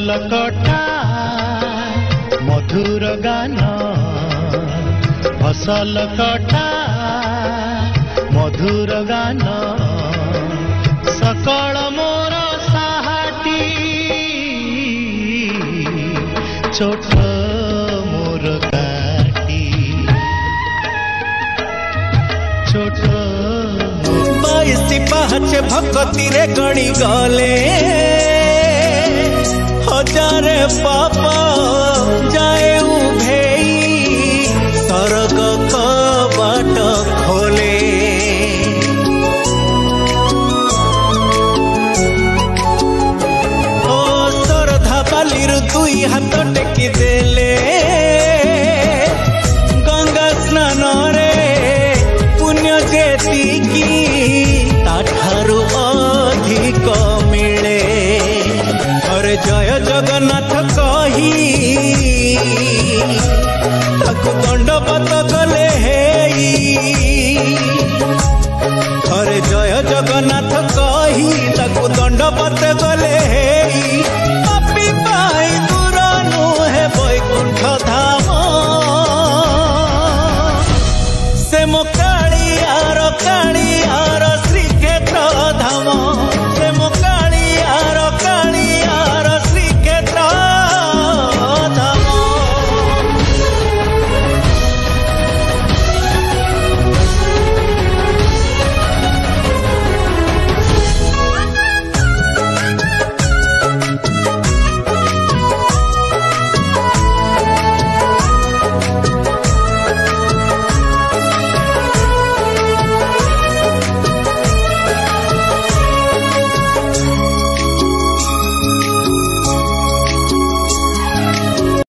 फसल कटा मधुर गान फसल कटा मधुर गान सकल मोर साहाटी छोट मोर काटी छोट बाईसी पाचे भक्ति रे गणी गले हजारे पापा जाए उभेई सरग कबाट खोले ओ सरधा बालिर दुई हाथ टेकी देले गंगा स्नान रे पुण्य जेतिकी ताठारु अधिक मिले अरे जय जगन्नाथ कही ताकु दंडवत गले अरे जय जगन्नाथ कही ताकु दंडवत गले पापी पाई दूर नुहे बैकुंठ धाम से मोक्ष